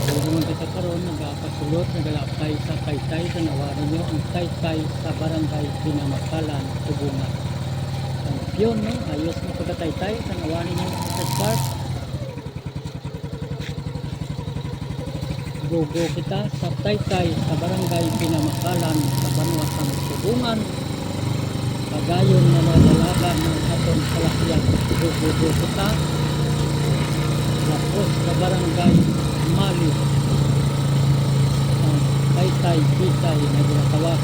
Kung naman kita karon nagapasulot, nag-apply sa Taytay, tanawaran nyo ang Taytay sa barangay Pinamakalan, Tubungan. Yun, no? Ayos mo pagka-Taytay, tanawaran nyo sa Spark. Go kita sa Taytay sa barangay Pinamakalan sa Banwasang Tubungan. Pagayon na nadalagan ng atong salakyan. Go kita. Tapos sa barangay Mali. Taytay, Pitay na ginatawag.